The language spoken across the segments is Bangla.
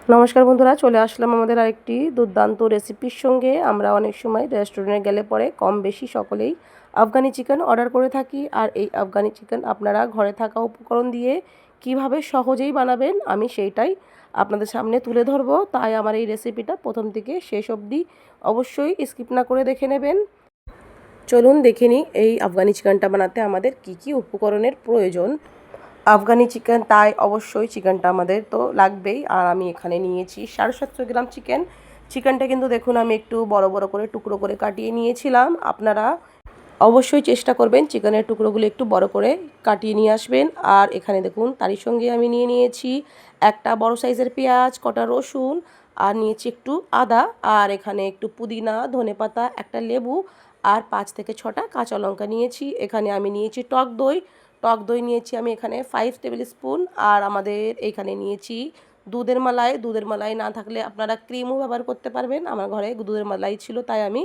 নমস্কার বন্ধুরা, চলে আসলাম আমাদের আরেকটি দুর্দান্ত রেসিপির সঙ্গে। আমরা অনেক সময় রেস্টুরেন্টে গেলে পরে কম বেশি সকলেই আফগানি চিকেন অর্ডার করে থাকি। আর এই আফগানি চিকেন আপনারা ঘরে থাকা উপকরণ দিয়ে কিভাবে সহজেই বানাবেন আমি সেইটাই আপনাদের সামনে তুলে ধরবো। তাই আমার এই রেসিপিটা প্রথম থেকে শেষ অবধি অবশ্যই স্কিপ না করে দেখে নেবেন। চলুন দেখে নিই এই আফগানি চিকেনটা বানাতে আমাদের কি কি উপকরণের প্রয়োজন। আফগানি চিকেন তাই অবশ্যই চিকেনটা আমাদের তো লাগবেই। আর আমি এখানে নিয়েছি 750 গ্রাম চিকেন। চিকেনটা কিন্তু দেখুন আমি একটু বড় বড় করে টুকরো করে কাটিয়ে নিয়েছিলাম। আপনারা অবশ্যই চেষ্টা করবেন চিকেনের টুকরোগুলো একটু বড় করে কাটিয়ে নিয়ে আসবেন। আর এখানে দেখুন তারই সঙ্গে আমি নিয়ে নিয়েছি একটা বড় সাইজের পেঁয়াজ, কটা রসুন, আর নিয়েছি একটু আদা, আর এখানে একটু পুদিনা, ধনেপাতা, একটা লেবু, আর 5 থেকে 6টা কাঁচা লঙ্কা নিয়েছি। এখানে আমি নিয়েছি টক দই নিয়েছি আমি এখানে 5 টেবিল স্পুন। আর আমাদের এখানে নিয়েছি দুধের মালাই না থাকলে আপনারা ক্রিমও ব্যবহার করতে পারবেন। আমার ঘরে দুধের মালাই ছিল তাই আমি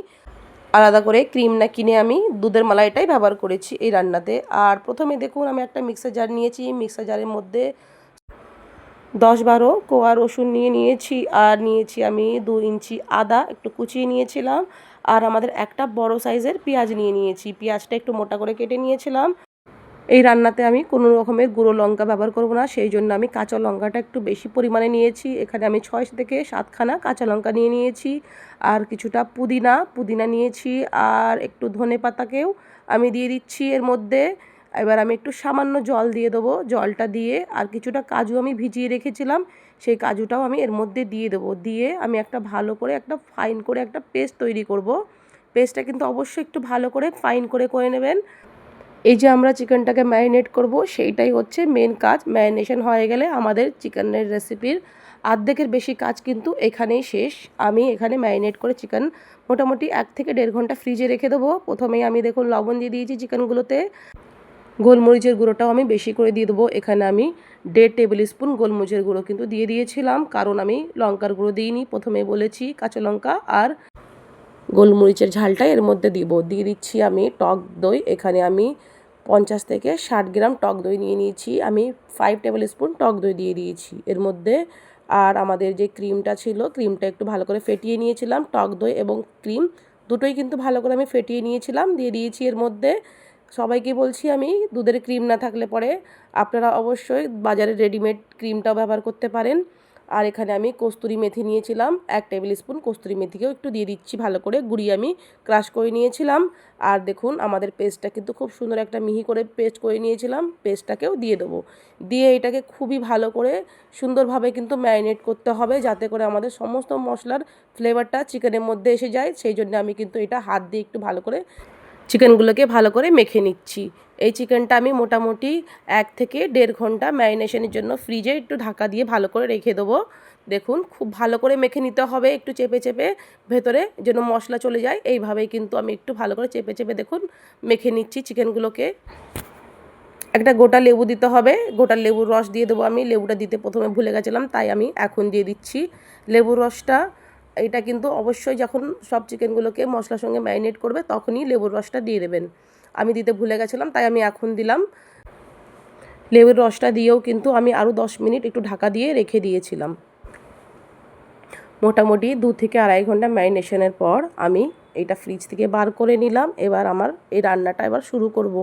আলাদা করে ক্রিম না কিনে আমি দুধের মালাইটাই ব্যবহার করেছি এই রান্নাতে। আর প্রথমে দেখুন আমি একটা মিক্সার জার নিয়েছি। মিক্সার জারের মধ্যে 10-12 কোয়া রসুন নিয়েছি। আর নিয়েছি আমি 2 ইঞ্চি আদা একটু কুচিয়ে নিয়েছিলাম। আর আমাদের একটা বড় সাইজের পেঁয়াজ নিয়েছি। পেঁয়াজটা একটু মোটা করে কেটে নিয়েছিলাম। এই রান্নাতে আমি কোনো রকমের গুঁড়ো লঙ্কা ব্যবহার করব না, সেই জন্য আমি কাঁচা লঙ্কাটা একটু বেশি পরিমাণে নিয়েছি। এখানে আমি 6 থেকে 7খানা কাঁচা লঙ্কা নিয়েছি। আর কিছুটা পুদিনা নিয়েছি। আর একটু ধনেপাতাকেও আমি দিয়ে দিচ্ছি এর মধ্যে। এবার আমি একটু সামান্য জল দিয়ে দেবো। জলটা দিয়ে আর কিছুটা কাজু আমি ভিজিয়ে রেখেছিলাম, সেই কাজুটাও আমি এর মধ্যে দিয়ে দেবো। দিয়ে আমি একটা ভালো করে একটা ফাইন করে একটা পেস্ট তৈরি করব। পেস্টটা কিন্তু অবশ্যই একটু ভালো করে ফাইন করে নেবেন। এই যে আমরা চিকেনটাকে ম্যারিনেট করব সেইটাই হচ্ছে মেন কাজ। ম্যারিনেশন হয়ে গেলে আমাদের চিকেনের রেসিপির অর্ধেকের বেশি কাজ কিন্তু এখানেই শেষ। আমি এখানে ম্যারিনেট করে চিকেন মোটামুটি 1 থেকে 1.5 ঘন্টা ফ্রিজে রেখে দেবো। প্রথমেই আমি দেখুন লবণ দিয়ে দিয়েছি চিকেনগুলোতে। গোলমরিচের গুঁড়োটাও আমি বেশি করে দিয়ে দেবো। এখানে আমি 1.5 টেবিল স্পুন গোলমরিচের গুঁড়ো কিন্তু দিয়ে দিয়েছিলাম, কারণ আমি লঙ্কার গুঁড়ো দিইনি, প্রথমেই বলেছি কাঁচা লঙ্কা আর গোলমরিচের ঝালটা এর মধ্যে দিয়ে দিচ্ছি আমি টক দই। এখানে আমি 50 থেকে 60 গ্রাম টক দই নিয়ে নিয়েছি। আমি 5 টেবিল স্পুন টক দই দিয়ে দিয়েছি এর মধ্যে। আর আমাদের যে ক্রিমটা ছিল, ক্রিমটা একটু ভালো করে ফেটিয়ে নিয়েছিলাম। টক দই এবং ক্রিম দুটোই কিন্তু ভালো করে আমি ফেটিয়ে নিয়েছিলাম, দিয়ে দিয়েছি এর মধ্যে। সবাইকে বলছি আমি দুধের ক্রিম না থাকলে পরে আপনারা অবশ্যই বাজারে রেডিমেড ক্রিমটাও ব্যবহার করতে পারেন। আর এখানে আমি কস্তুরি মেথি নিয়েছিলাম 1 টেবিল স্পুন। কস্তুরি মেথিকেও একটু দিয়ে দিচ্ছি, ভালো করে গুঁড়িয়ে আমি ক্রাশ করে নিয়েছিলাম। আর দেখুন আমাদের পেস্টটা কিন্তু খুব সুন্দর একটা মিহি করে পেস্ট করে নিয়েছিলাম। পেস্টটাকেও দিয়ে দেবো। দিয়ে এটাকে খুবই ভালো করে সুন্দরভাবে কিন্তু ম্যারিনেট করতে হবে, যাতে করে আমাদের সমস্ত মশলার ফ্লেভারটা চিকেনের মধ্যে এসে যায়। সেই জন্য আমি কিন্তু এটা হাত দিয়ে একটু ভালো করে চিকেনগুলোকে ভালো করে মেখে নিচ্ছি। এই চিকেনটা আমি মোটামুটি 1 থেকে 1.5 ঘন্টা ম্যারিনেশনের জন্য ফ্রিজে একটু ঢাকা দিয়ে ভালো করে রেখে দেবো। দেখুন খুব ভালো করে মেখে নিতে হবে, একটু চেপে ভেতরে যেন মশলা চলে যায়। এইভাবেই কিন্তু আমি একটু ভালো করে চেপে দেখুন মেখে নিচ্ছি চিকেনগুলোকে। একটা গোটা লেবু দিতে হবে, গোটা লেবুর রস দিয়ে দেবো আমি। লেবুটা দিতে প্রথমে ভুলে গেছিলাম, তাই আমি এখন দিয়ে দিচ্ছি লেবুর রসটা। এটা কিন্তু অবশ্যই যখন সব চিকেনগুলোকে মশলার সঙ্গে ম্যারিনেট করবে তখনই লেবুর রসটা দিয়ে দেবেন। আমি দিতে ভুলে গেছিলাম তাই আমি এখন দিলাম। লেবুর রসটা দিয়েও কিন্তু আমি আরও 10 মিনিট একটু ঢাকা দিয়ে রেখে দিয়েছিলাম। মোটামুটি 2 থেকে 2.5 ঘন্টা ম্যারিনেশনের পর আমি এটা ফ্রিজ থেকে বার করে নিলাম। এবার আমার এই রান্নাটা এবার শুরু করব।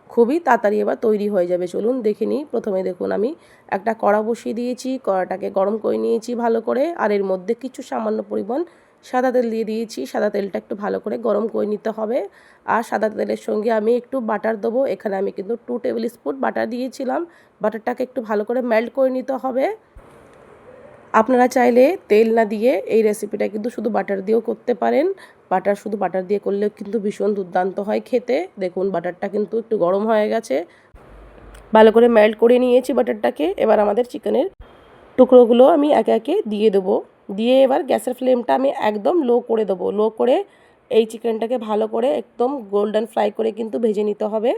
খুবই তাড়াতাড়ি এবার তৈরি হয়ে যাবে। চলুন দেখে নিই। প্রথমে দেখুন আমি একটা কড়া বসিয়ে দিয়েছি, কড়াটাকে গরম করে নিয়েছি ভালো করে। আর এর মধ্যে কিছু সামান্য পরিমাণ সাদা তেল দিয়ে দিয়েছি। সাদা তেলটা একটু ভালো করে গরম করে নিতে হবে। আর সাদা তেলের সঙ্গে আমি একটু বাটার দেবো। এখানে আমি কিন্তু 2 টেবিল স্পুন বাটার দিয়েছিলাম। বাটারটাকে একটু ভালো করে মেল্ট করে নিতে হবে। আপনারা চাইলে তেল না দিয়ে এই রেসিপিটা কিন্তু শুধু বাটার দিয়েও করতে পারেন। শুধু বাটার দিয়ে করলেও কিন্তু ভীষণ দুর্দান্ত হয় খেতে। দেখুন বাটারটা কিন্তু একটু গরম হয়ে গেছে। ভালো করে মেল্ট করে নিয়েছি বাটারটাকে। এবার আমাদের চিকেনের টুকরোগুলো আমি একে একে দিয়ে দেবো। দিয়ে এবার গ্যাসের ফ্লেমটা আমি একদম লো করে দেবো। লো করে এই চিকেনটাকে ভালো করে একদম গোল্ডেন ফ্রাই করে কিন্তু ভেজে নিতে হবে।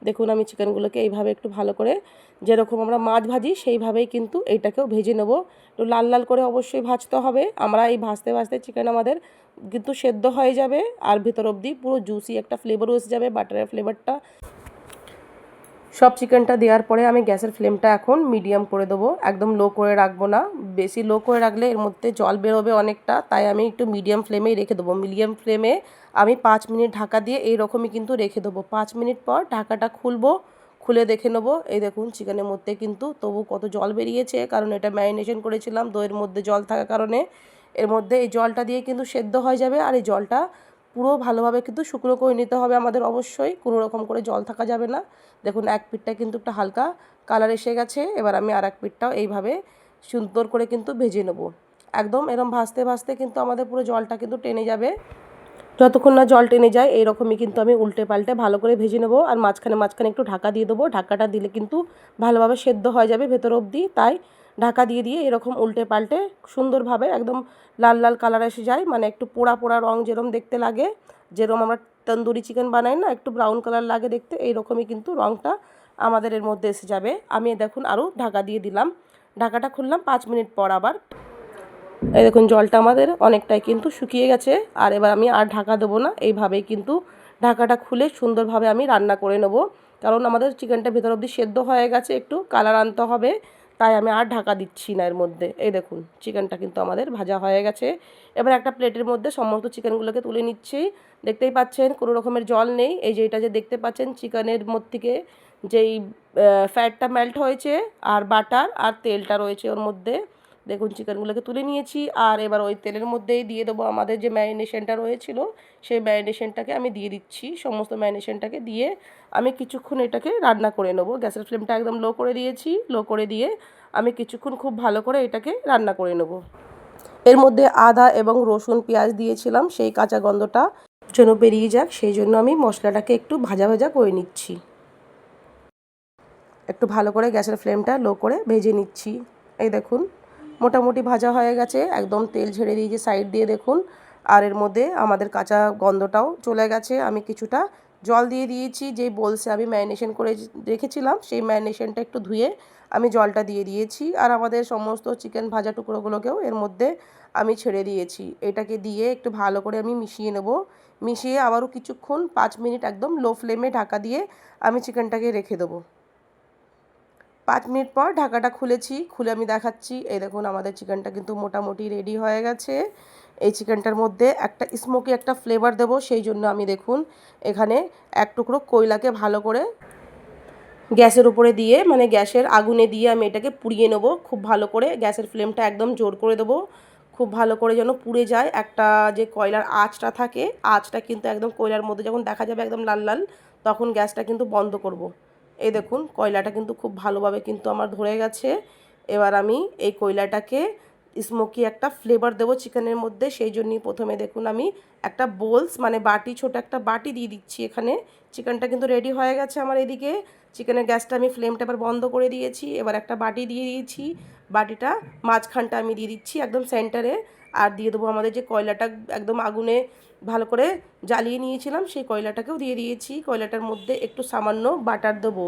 দেখুন আমি চিকেনগুলোকে এইভাবে একটু ভালো করে, যেরকম আমরা মাছ ভাজি সেইভাবেই কিন্তু এইটাকেও ভেজে নেব। একটু লাল লাল করে অবশ্যই ভাজতে হবে। আমরা এই ভাজতে চিকেন আমাদের কিন্তু সেদ্ধ হয়ে যাবে। আর ভেতর অবধি পুরো জুসি একটা ফ্লেভারও এসে যাবে, বাটারের ফ্লেভারটা। সব চিকেনটা দেওয়ার পরে আমি গ্যাসের ফ্লেমটা এখন মিডিয়াম করে দেবো, একদম লো করে রাখবো না। বেশি লো করে রাখলে এর মধ্যে জল বেরোবে অনেকটা, তাই আমি একটু মিডিয়াম ফ্লেমেই রেখে দেবো। মিডিয়াম ফ্লেমে আমি 5 মিনিট ঢাকা দিয়ে এইরকমই কিন্তু রেখে দেবো। 5 মিনিট পর ঢাকাটা খুলবো, খুলে দেখে নেবো। এই দেখুন চিকেনের মধ্যে কিন্তু তবু কত জল বেরিয়েছে, কারণ এটা ম্যারিনেশন করেছিলাম দইয়ের মধ্যে জল থাকার কারণে। এর মধ্যে এই জলটা দিয়ে কিন্তু সেদ্ধ হয়ে যাবে, আর এই জলটা পুরো ভালোভাবে কিন্তু শুকনো করে নিতে হবে আমাদের, অবশ্যই কোনো রকম করে জল থাকা যাবে না। দেখুন এক পিঠটা কিন্তু একটা হালকা কালার এসে গেছে, এবার আমি আর এক পিঠটাও এইভাবে সুন্দর করে কিন্তু ভেজে নেব। একদম এরম ভাজতে ভাজতে কিন্তু আমাদের পুরো জলটা কিন্তু টেনে যাবে। যতক্ষণ না জল টেনে যায় এইরকমই কিন্তু আমি উল্টে পাল্টে ভালো করে ভেজে নেবো, আর মাঝখানে মাঝখানে একটু ঢাকা দিয়ে দেবো। ঢাকাটা দিলে কিন্তু ভালোভাবে সেদ্ধ হয়ে যাবে ভেতর অবধি, তাই ঢাকা দিয়ে দিয়ে এরকম উল্টে পাল্টে সুন্দরভাবে একদম লাল লাল কালার এসে যায়, মানে একটু পোড়া পোড়া রং যেরকম দেখতে লাগে, যেরকম আমরা তন্দুরি চিকেন বানাই না, একটু ব্রাউন কালার লাগে দেখতে, এইরকমই কিন্তু রংটা আমাদের এর মধ্যে এসে যাবে। আমি দেখুন আরও ঢাকা দিয়ে দিলাম, ঢাকাটা খুললাম 5 মিনিট পর আবার। এই দেখুন জলটা আমাদের অনেকটাই কিন্তু শুকিয়ে গেছে, আর এবার আমি আর ঢাকা দেবো না, এইভাবেই কিন্তু ঢাকাটা খুলে সুন্দরভাবে আমি রান্না করে নেব, কারণ আমাদের চিকেনটা ভেতর অবধি সেদ্ধ হয়ে গেছে, একটু কালার আনতে হবে, তাই আমি আর ঢাকা দিচ্ছি না এর মধ্যে। এই দেখুন চিকেনটা কিন্তু আমাদের ভাজা হয়ে গেছে। এবার একটা প্লেটের মধ্যে সমস্ত চিকেনগুলোকে তুলে নিচ্ছি। দেখতেই পাচ্ছেন কোনো রকমের জল নেই, এই যে এটা যে দেখতে পাচ্ছেন চিকেনের মধ্যে থেকে যেই ফ্যাটটা মেল্ট হয়েছে, আর বাটার আর তেলটা রয়েছে ওর মধ্যে। দেখুন চিকেনগুলোকে তুলে নিয়েছি, আর এবার ওই তেলের মধ্যেই দিয়ে দেবো আমাদের যে ম্যারিনেশনটা রয়েছিল, সেই ম্যারিনেশনটাকে আমি দিয়ে দিচ্ছি। সমস্ত ম্যারিনেশনটাকে দিয়ে আমি কিছুক্ষণ এটাকে রান্না করে নেবো। গ্যাসের ফ্লেমটা একদম লো করে দিয়েছি, লো করে দিয়ে আমি কিছুক্ষণ খুব ভালো করে এটাকে রান্না করে নেব। এর মধ্যে আদা এবং রসুন পেঁয়াজ দিয়েছিলাম, সেই কাঁচা গন্ধটা যেন বেরিয়ে যাক, সেই জন্য আমি মশলাটাকে একটু ভাজা ভাজা করে নিচ্ছি। একটু ভালো করে গ্যাসের ফ্লেমটা লো করে ভেজে নিচ্ছি। এই দেখুন মোটামুটি ভাজা হয়ে গেছে, একদম তেল ঝেড়ে দিয়েছি সাইড দিয়ে দেখুন, আর এর মধ্যে আমাদের কাঁচা গন্ধটাও চলে গেছে। আমি কিছুটা জল দিয়ে দিয়েছি, যেই বলসে আমি ম্যারিনেশন করে রেখেছিলাম সেই ম্যারিনেশনটা একটু ধুয়ে আমি জলটা দিয়ে দিয়েছি, আর আমাদের সমস্ত চিকেন ভাজা টুকরোগুলোকেও এর মধ্যে আমি ছেড়ে দিয়েছি। এটাকে দিয়ে একটু ভালো করে আমি মিশিয়ে নেব। মিশিয়ে আবারও কিছুক্ষণ 5 মিনিট একদম লো ফ্লেমে ঢাকা দিয়ে আমি চিকেনটাকে রেখে দেবো। 5 মিনিট পর ঢাকাটা খুলেছি, খুলে আমি দেখাচ্ছি। এই দেখুন আমাদের চিকেনটা কিন্তু মোটামুটি রেডি হয়ে গেছে। এই চিকেনটার মধ্যে একটা স্মোকি একটা ফ্লেভার দেবো, সেই জন্য আমি দেখুন এখানে এক টুকরো কয়লাকে ভালো করে গ্যাসের উপরে দিয়ে, মানে গ্যাসের আগুনে দিয়ে আমি এটাকে পুড়িয়ে নেব খুব ভালো করে। গ্যাসের ফ্লেমটা একদম জোর করে দেবো, খুব ভালো করে যেন পুড়ে যায়। একটা যে কয়লার আঁচটা থাকে, আঁচটা কিন্তু একদম কয়লার মধ্যে যখন দেখা যাবে একদম লাল লাল, তখন গ্যাসটা কিন্তু বন্ধ করব। এই দেখুন কয়লাটা কিন্তু খুব ভালোভাবে কিন্তু আমার ধরে গেছে। এবার আমি এই কয়লাটাকে স্মোকি একটা ফ্লেভার দেবো চিকেনের মধ্যে, সেই জন্যই প্রথমে দেখুন আমি একটা বোলস মানে বাটি, ছোট একটা বাটি দিয়ে দিচ্ছি এখানে। চিকেনটা কিন্তু রেডি হয়ে গেছে আমার এদিকে। চিকেনের গ্যাসটা আমি ফ্লেমটা এবার বন্ধ করে দিয়েছি। এবার একটা বাটি দিয়ে দিয়েছি, বাটিটা মাঝখানটা আমি দিয়ে দিচ্ছি একদম সেন্টারে, আর দিয়ে দেবো আমাদের যে কয়লাটা একদম আগুনে ভালো করে জ্বালিয়ে নিয়েছিলাম, সেই কয়লাটাকেও দিয়ে দিয়েছি। কয়লাটার মধ্যে একটু সামান্য বাটার দেবো,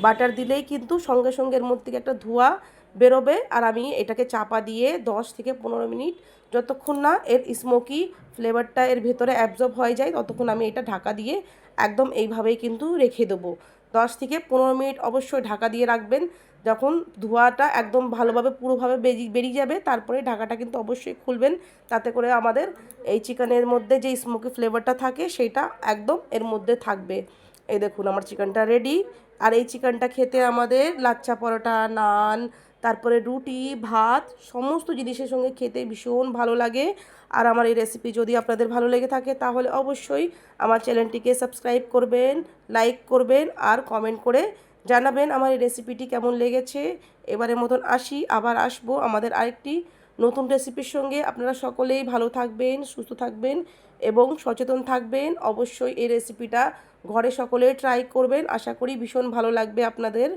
বাটার দিলেই কিন্তু সঙ্গে সঙ্গে এর মধ্যে থেকে একটা ধোঁয়া বেরোবে, আর আমি এটাকে চাপা দিয়ে 10 থেকে 15 মিনিট, যতক্ষণ না এর স্মোকি ফ্লেভারটা এর ভেতরে অ্যাবজর্ব হয়ে যায়, ততক্ষণ আমি এটা ঢাকা দিয়ে একদম এইভাবেই কিন্তু রেখে দেবো। 10 থেকে 15 মিনিট অবশ্যই ঢাকা দিয়ে রাখবেন। যখন ধোঁয়াটা একদম ভালোভাবে পুরোভাবে বেরিয়ে যাবে, তারপরে ঢাকাটা কিন্তু অবশ্যই খুলবেন, তাতে করে আমাদের এই চিকেনের মধ্যে যে স্মোকি ফ্লেভারটা থাকে সেইটা একদম এর মধ্যে থাকবে। এই দেখুন আমার চিকেনটা রেডি। আর এই চিকেনটা খেতে আমাদের লাচ্ছা পরোটা, নান, তারপরে রুটি, ভাত, সমস্ত জিনিসের সঙ্গে খেতে ভীষণ ভালো লাগে। আর আমার এই রেসিপি যদি আপনাদের ভালো লেগে থাকে, তাহলে অবশ্যই আমার চ্যানেলটিকে সাবস্ক্রাইব করবেন, লাইক করবেন, আর কমেন্ট করে জানাবেন আমার এই রেসিপিটি কেমন লেগেছে। এবারের মতন আসি, আবার আসবো আমাদের আরেকটি নতুন রেসিপির সঙ্গে। আপনারা সকলেই ভালো থাকবেন, সুস্থ থাকবেন এবং সচেতন থাকবেন। অবশ্যই এই রেসিপিটা ঘরে সকলে ট্রাই করবেন, আশা করি ভীষণ ভালো লাগবে আপনাদের।